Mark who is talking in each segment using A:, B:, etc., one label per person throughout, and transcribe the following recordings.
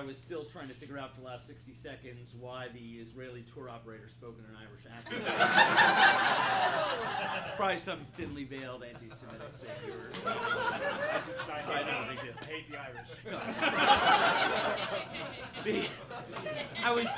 A: was still trying to figure out for the last 60 seconds why the Israeli tour operator spoke in an Irish accent. It's probably some thinly veiled anti-Semitic thing.
B: I know, big deal. Hate the Irish.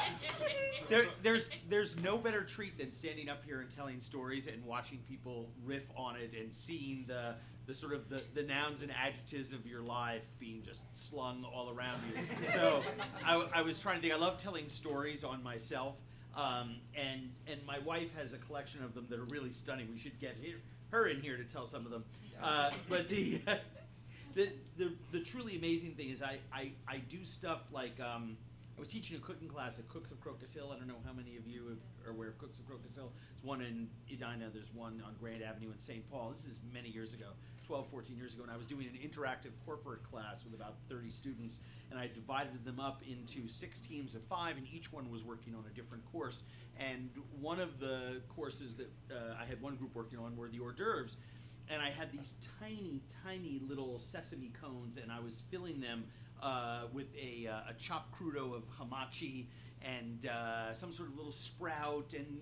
A: There's no better treat than standing up here and telling stories and watching people riff on it and seeing the sort of the nouns and adjectives of your life being just slung all around you. So I was trying to think. I love telling stories on myself, and my wife has a collection of them that are really stunning. We should get her in here to tell some of them. But the truly amazing thing is I do stuff like I was teaching a cooking class at Cooks of Crocus Hill. I don't know how many of you are aware of Cooks of Crocus Hill. There's one in Edina. There's one on Grand Avenue in St. Paul. This is many years ago, 12, 14 years ago, and I was doing an interactive corporate class with about 30 students, and I divided them up into 6 teams of 5, and each one was working on a different course. And one of the courses that I had one group working on were the hors d'oeuvres, and I had these tiny, tiny little sesame cones, and I was filling them with a chopped crudo of hamachi and some sort of little sprout and,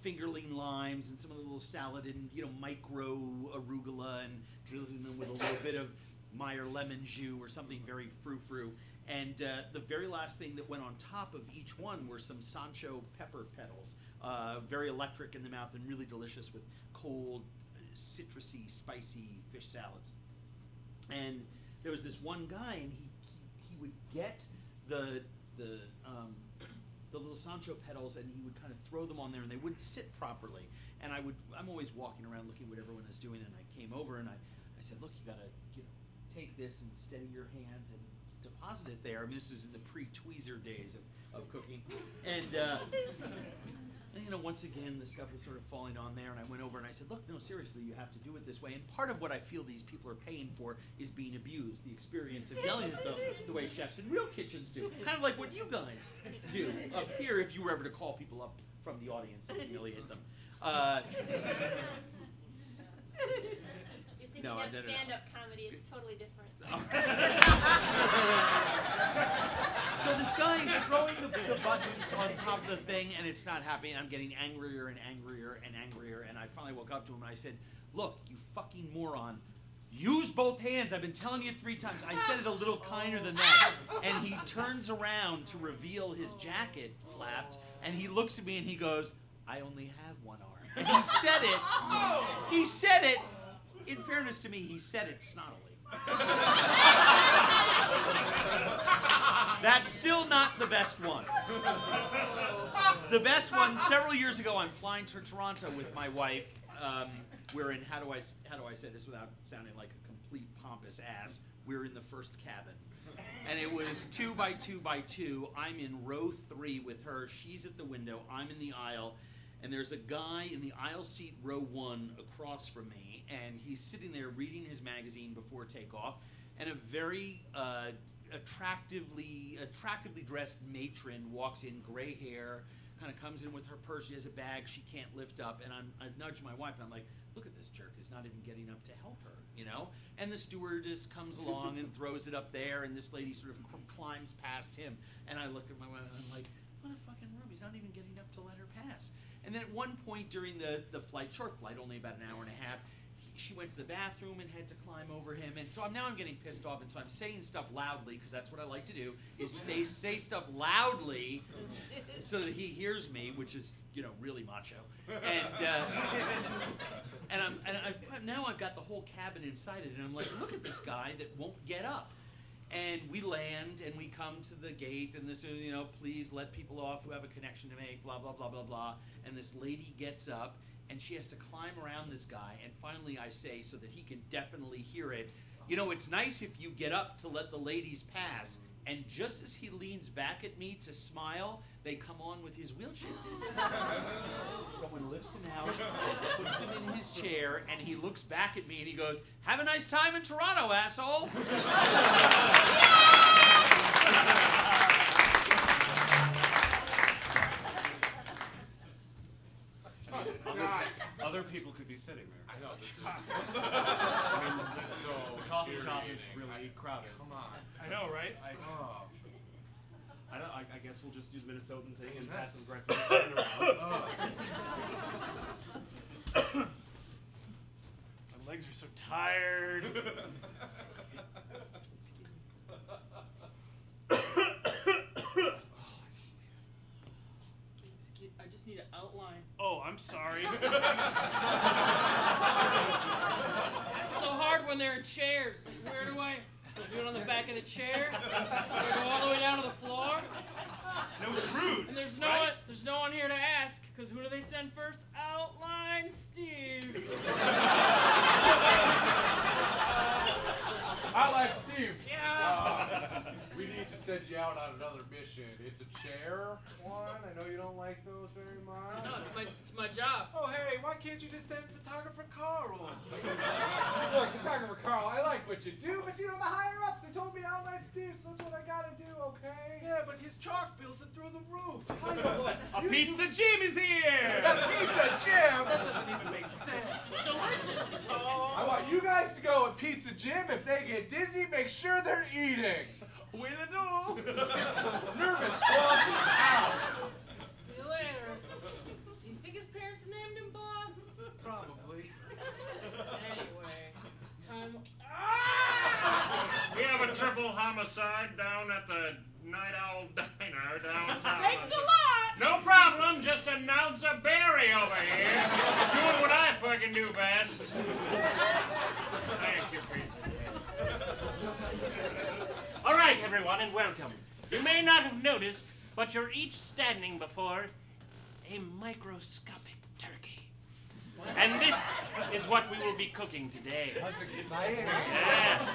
A: fingerling limes and some of the little salad and, micro arugula and drizzling them with a little bit of Meyer lemon jus or something very frou-frou. And the very last thing that went on top of each one were some Sancho pepper petals, very electric in the mouth and really delicious with cold, citrusy, spicy fish salads. And there was this one guy, and he would get the little Sancho petals, and he would kind of throw them on there, and they wouldn't sit properly. And I'm always walking around looking what everyone is doing, and I came over and I said, look, you gotta take this and steady your hands and deposit it there. I mean, this is in the pre-tweezer days of cooking, and once again, the stuff was sort of falling on there, and I went over and I said, look, no, seriously, you have to do it this way. And part of what I feel these people are paying for is being abused, the experience of yelling at them the way chefs in real kitchens do. Kind of like what you guys do up here if you were ever to call people up from the audience and humiliate them.
C: You're thinking of stand-up comedy, it's totally different.
A: So this guy is throwing the buttons on top of the thing, and it's not happening. I'm getting angrier and angrier and angrier, and I finally woke up to him and I said, look, you fucking moron, use both hands. I've been telling you 3 times. I said it a little kinder than that. And he turns around to reveal his jacket flapped, and he looks at me and he goes, I only have one arm. And he said it. He said it. In fairness to me, he said it snottily. That's still not the best one. The best one, several years ago, I'm flying to Toronto with my wife. We're in, how do I say this without sounding like a complete pompous ass? We're in the first cabin. And it was 2 by 2 by 2. I'm in row 3 with her. She's at the window. I'm in the aisle. And there's a guy in the aisle seat, row 1, across from me, and he's sitting there reading his magazine before takeoff, and a very attractively dressed matron walks in, gray hair, kind of comes in with her purse. She has a bag she can't lift up, and I nudge my wife, and I'm like, look at this jerk, he's not even getting up to help her, And the stewardess comes along and throws it up there, and this lady sort of climbs past him, and I look at my wife, and I'm like, what a fucking rube, he's not even getting up to let her pass. And then at one point during the flight, short flight, only about an hour and a half, she went to the bathroom and had to climb over him. And so I'm getting pissed off, and so I'm saying stuff loudly, because that's what I like to do, is say stuff loudly so that he hears me, which is, really macho. And now I've got the whole cabin incited, and I'm like, look at this guy that won't get up. And we land, and we come to the gate, and this is, please let people off who have a connection to make, blah, blah, blah, blah, blah. And this lady gets up, and she has to climb around this guy, and finally I say, so that he can definitely hear it, it's nice if you get up to let the ladies pass. And just as he leans back at me to smile, they come on with his wheelchair. Someone lifts him out, puts him in his chair, and he looks back at me and he goes, have a nice time in Toronto, asshole.
B: Other people could be sitting there.
D: I know, this is...
B: so
D: the coffee shop is
B: really crowded.
D: Come on.
E: I know, right?
B: I guess we'll just do the Minnesotan thing and pass some breast around. My legs are so tired.
D: I just need an outline.
B: Oh, I'm sorry.
D: It's so hard when they're in chairs. Where do I do it on the back of the chair? Do I go all the way down to the floor?
B: No, it's rude.
D: And there's
B: right?
D: no one here to ask, because who do they send first? Outline Steve.
E: Outline Steve.
D: Yeah.
E: We need to send you out on another mission. It's a chair one. I know you don't like those very much.
D: No, it's my job.
E: Oh, hey, why can't you just send photographer Carl? Look, photographer Carl, I like what you do, but you know, the higher-ups, they told me Outline Steve, so that's what I gotta do, okay? Yeah, but his chalk bills are through the roof.
B: A pizza Jim is here!
E: A pizza Jim? That doesn't even make sense.
D: Delicious. Oh.
E: I want you guys to go with Pizza Jim. If they get dizzy, make sure they're eating. Will do. Nervous boss is out.
D: See you later. Do you think his parents named him Boss?
E: Probably.
D: Anyway, time.
F: We have a triple homicide down at the Night Owl Diner downtown.
D: Thanks a lot.
F: No problem, just announcer Barry over here. Doing what I fucking do best. Thank you, Pete. All right, everyone, and welcome. You may not have noticed, but you're each standing before a microscopic turkey. And this is what we will be cooking today.
E: That's exciting.
F: Yes.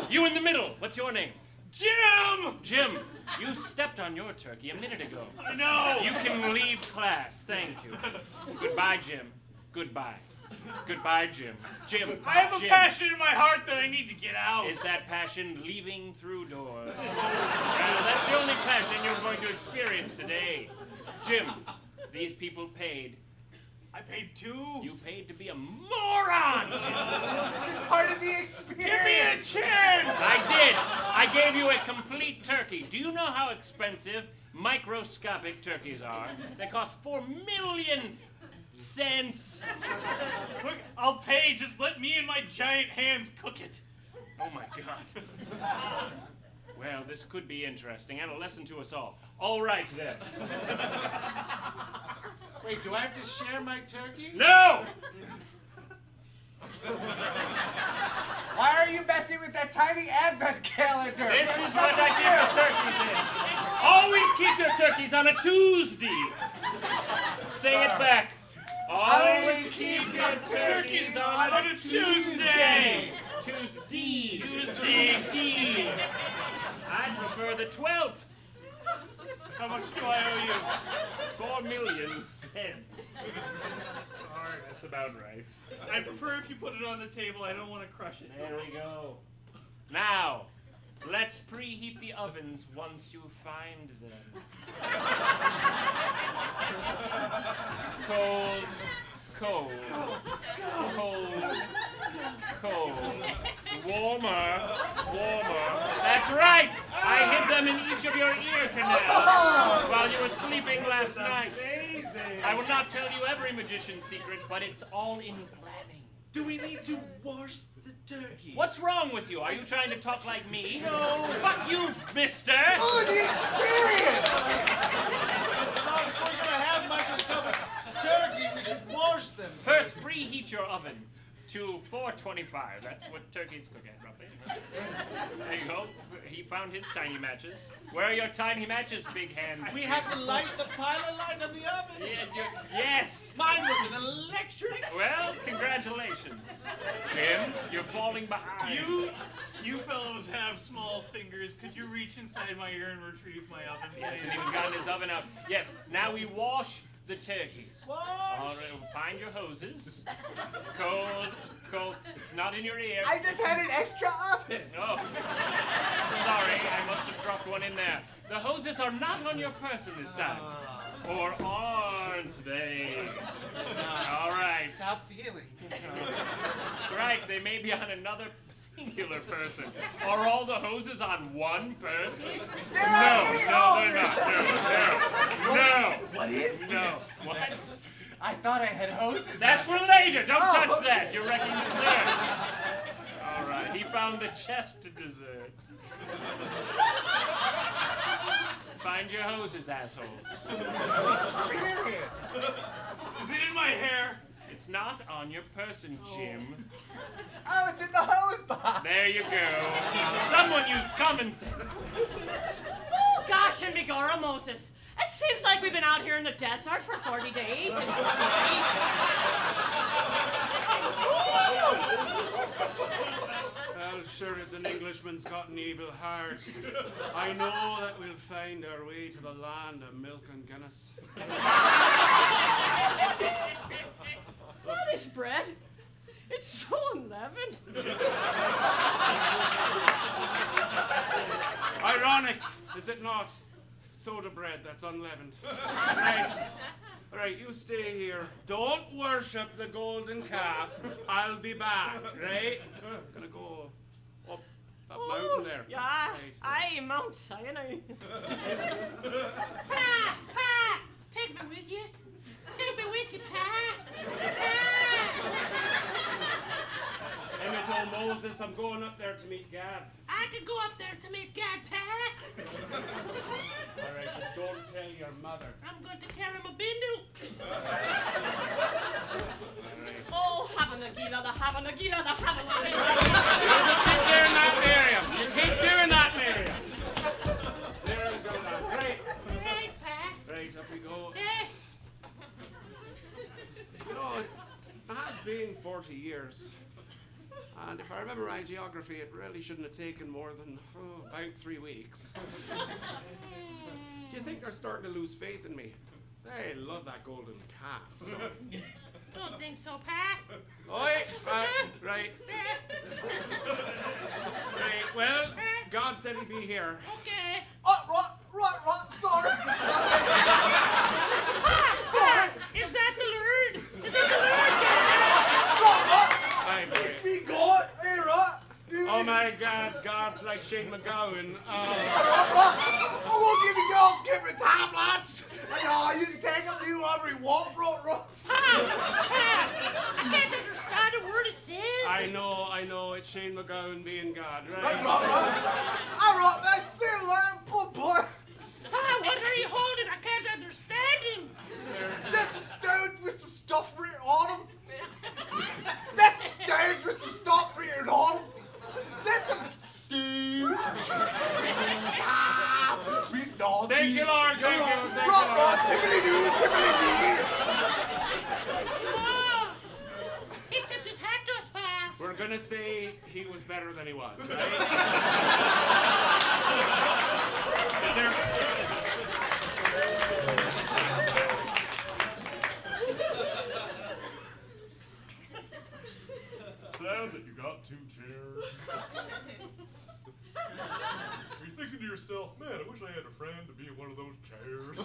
F: You in the middle. What's your name?
B: Jim!
F: Jim, you stepped on your turkey a minute ago.
B: I know!
F: You can leave class. Thank you. Goodbye, Jim. Goodbye. Goodbye, Jim. Jim.
B: I have a
F: Jim.
B: passion in my heart that I need to get out.
F: Is that passion leaving through doors? Well, that's the only passion you're going to experience today. Jim, these people paid.
B: I paid $2.
F: You paid to be a moron, Jim.
E: This is part of the experience.
B: Give me a chance!
F: I did. I gave you a complete turkey. Do you know how expensive microscopic turkeys are? They cost 4 million cents.
B: Look, I'll pay. Just let me and my giant hands cook it.
F: Oh my God. Well, this could be interesting and a lesson to us all. All right then.
E: Wait, do I have to share my turkey?
F: No!
E: Why are you messing with that tiny advent calendar?
F: This is what I keep the turkeys in. Always keep your turkeys on a Tuesday. Say it back. Always keep your turkeys on a Tuesday. Tuesday. I prefer the 12th.
B: How much do I owe you?
F: 4 million cents.
B: All right,
F: That's about right.
B: I prefer if you put it on the table. I don't want to crush it.
F: There we go. Now, let's preheat the ovens once you find them. Cold, cold, cold, cold. Warmer, warmer. That's right! I hid them in each of your ear canals while you were sleeping last night. I will not tell you every magician's secret, but it's all in planning.
G: Do we need to wash the turkey?
F: What's wrong with you? Are you trying to talk like me?
G: No.
F: Fuck you, mister!
E: Oh, the experience!
G: If we're gonna have microscopic turkey, we should wash them.
F: First, preheat your oven to 425. That's what turkeys cook at, roughly. There you go. He found his tiny matches. Where are your tiny matches, big hands?
G: We have to light the pilot light on the oven.
F: Yes!
G: Mine was an electric.
F: Well, congratulations. Jim, you're falling behind.
B: You fellows have small fingers. Could you reach inside my ear and retrieve my oven?
F: He hasn't even gotten his oven out. Yes, now we wash the turkeys.
G: Wash.
F: All right, find your hoses. Cold, cold. It's not in your ear.
E: I just had an extra oven.
F: Oh, sorry, I must have dropped one in there. The hoses are not on your person this time. Or aren't they? All right.
E: stop feeling.
F: That's right, they may be on another singular person. Are all the hoses on one person? No, they're not. No.
E: What is this?
F: No. What?
E: I thought I had hoses.
F: That's for later. Don't touch that. You're wrecking dessert. All right, he found the chest to dessert. Find your hoses, assholes.
B: Is it in my hair?
F: It's not on your person, Jim.
E: Oh, it's in the hose box.
F: There you go. Someone use common sense.
H: Oh, gosh, and begorra Moses. It seems like we've been out here in the desert for 40 days and 40 nights.
I: Well, sure as an Englishman's got an evil heart, I know that we'll find our way to the land of milk and Guinness.
H: Oh, this bread. It's so unleavened.
I: Ironic, is it not? Soda bread that's unleavened. Right, you stay here. Don't worship the golden calf. I'll be back, right? Gonna go up that mountain there.
H: Yeah,
I: Right.
H: aye, Mount Sinai.
D: Pa! Pa! Take me with you. Take me with you, Pa.
I: Emmett, oh Moses, I'm going up there to meet Gad.
D: I could go up there to meet God, Pa.
I: All right, just don't tell your mother.
D: I'm going to carry my bindle.
H: Oh, Havanagila, the Havanagila, the Havanagila.
I: You just keep doing that, Miriam. You keep doing that, Miriam. There we go now. Right.
D: Right, Pa.
I: Right, up we go.
D: Yeah.
I: You know, it has been 40 years. And if I remember right, geography, it really shouldn't have taken more than about 3 weeks. Do you think they're starting to lose faith in me? They love that golden calf. So.
D: Don't think so, Pa.
I: Oi, right. Right, well, God said he'd be here.
D: Okay.
E: Right, sorry.
D: Pa! Is that the Lord? Is that
I: Aye, boy.
E: Be God, hey, right?
I: Oh my God, God's like Shane McGowan.
E: I won't give you girls give me time, lads. You can take them, do whatever you want, right?
D: Pa! I can't understand a word it says.
I: I know, it's Shane McGowan being God, right?
E: Right. All right, that's still land, poor boy.
D: Pa, what are you holding? I can't understand him.
E: That's some stones with some stuff written on them. That's some stones with some stuff written on them. That's some stones. Written on
I: Thank you, Lord, thank you.
E: Right, tippity-doo.
D: Oh, he tipped his hat to us, Pa.
I: We're gonna say he was better than he was, right? Is there...
J: Sad that you got 2 chairs. You're thinking to yourself, man, I wish I had a friend to be in one of those chairs.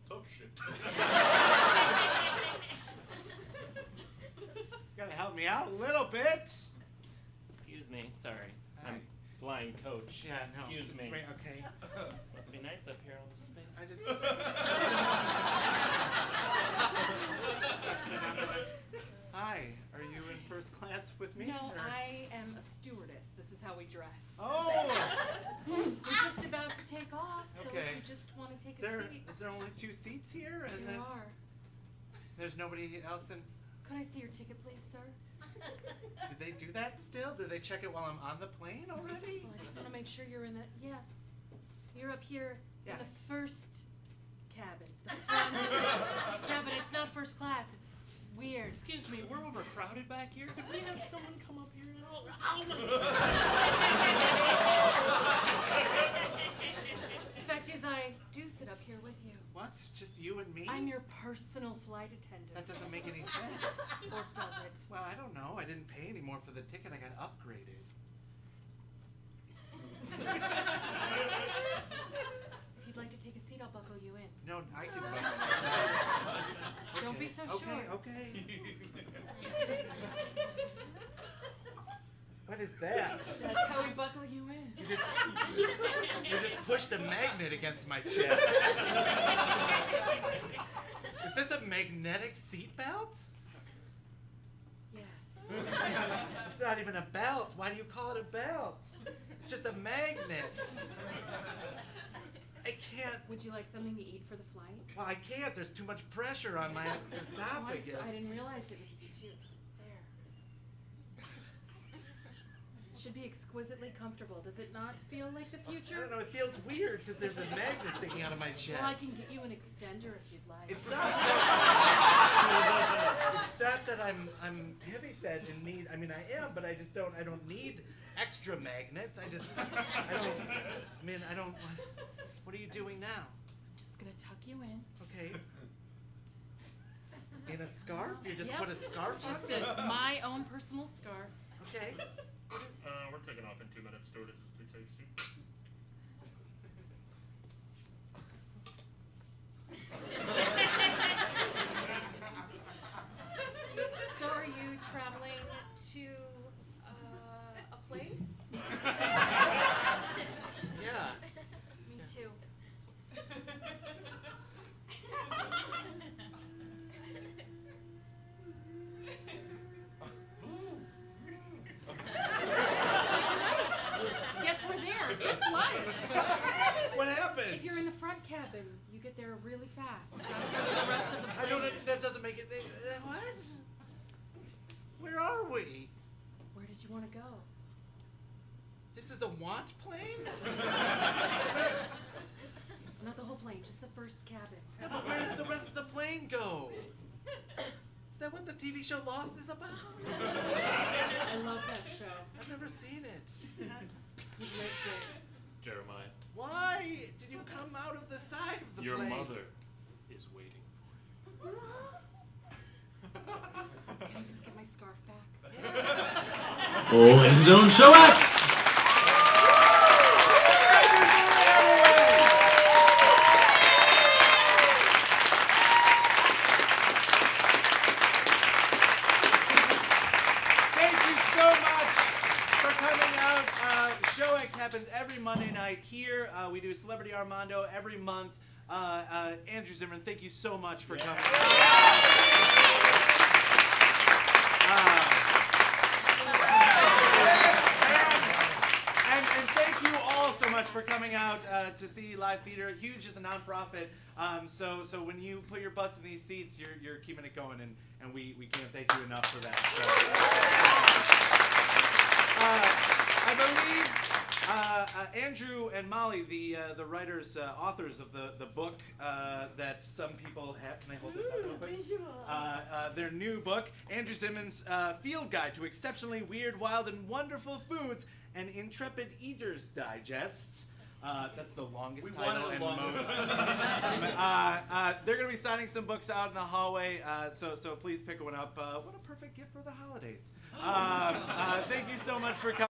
J: Tough shit.
A: Gotta help me out a little bit.
F: Excuse me, sorry. I'm flying coach.
A: Yeah, no.
F: Excuse me.
A: Wait, okay.
F: Must be nice up here on the space.
A: I just. Hi, are you in first class with me?
K: No,
A: or-
K: I am a stewardess. This is how we dress.
A: Oh!
K: We're just about to take off, so
A: Okay.
K: if you just want to take
A: Is there,
K: a seat.
A: is there only 2 seats here? And
K: There are.
A: there's nobody else in.
K: Could I see your ticket, please, sir?
A: Do they do that still? Do they check it while I'm on the plane already?
K: Well, I just want to make sure you're in the. Yes. You're up here
A: Yeah.
K: in the first cabin. The front cabin. It's not first class. It's weird.
D: Excuse me, we're overcrowded back here. Could we have someone come up here and all?
K: The fact is, I do sit up here with you.
A: What? Just you and me?
K: I'm your personal flight attendant.
A: That doesn't make any sense.
K: Or does it?
A: Well, I don't know. I didn't pay any more for the ticket. I got upgraded.
K: If you'd like to take a seat, I'll buckle you in.
A: No, I can.
K: be so
E: Okay,
K: short.
E: okay. What is that?
K: That's how we buckle you in.
E: You just pushed a magnet against my chest. Is this a magnetic seatbelt?
K: Yes.
E: It's not even a belt. Why do you call it a belt? It's just a magnet. I can't.
K: Would you like something to eat for the flight?
E: Well, I can't. There's too much pressure on my esophagus.
K: I didn't realize it was too. There. Should be exquisitely comfortable. Does it not feel like the
E: I
K: future?
E: don't know. It feels weird because there's a magnet sticking out of my chest.
K: Well, I can get you an extender if you'd like.
E: It's not. It's not that I'm heavyset and need. I mean, I am, but I just don't. I don't need extra magnets. I don't. I mean, I don't. What are you doing now?
K: I'm just gonna tuck you in.
E: Okay. In a scarf? You just
K: Yep.
E: put a scarf on?
K: Just my own personal scarf.
E: Okay.
F: We're taking off in 2 minutes. Stewardesses, please take a seat.
K: So are you traveling to a place?
E: Yeah.
K: Me too. Guess we're there. Good flight.
E: What happened?
K: If you're in the front cabin, you get there really fast. Faster than the rest of the plane.
E: I don't. That doesn't make it. What? Where are we?
K: Where did you want to go?
E: This is a want plane?
K: Not the whole plane, just the first cabin.
E: Yeah, but where does the rest of the plane go? Is that what the TV show Lost is about?
K: I love that show.
E: I've never seen it.
K: You lived it.
F: Jeremiah,
E: Why did you come out of the side of the
F: your
E: plane?
F: mother is waiting for you.
K: Can I just get my scarf back?
G: Oh, ladies and gentlemen, show X!
A: Thank you so much for coming out. Show X happens every Monday night here. We do Celebrity Armando every month. Andrew Zimmern, thank you so much for coming. And thank you all so much for coming out to see live theater. Huge is a nonprofit, so when you put your butts in these seats, you're keeping it going, and we can't thank you enough for that. So, I believe Andrew and Molly, the writers, authors of the book that some people have. Can I hold this up real quick? Their new book, Andrew Zimmern's Field Guide to Exceptionally Weird, Wild, and Wonderful Foods and Intrepid Eaters Digests. That's the longest title and most. They're going to be signing some books out in the hallway, so please pick one up. What a perfect gift for the holidays. Thank you so much for coming.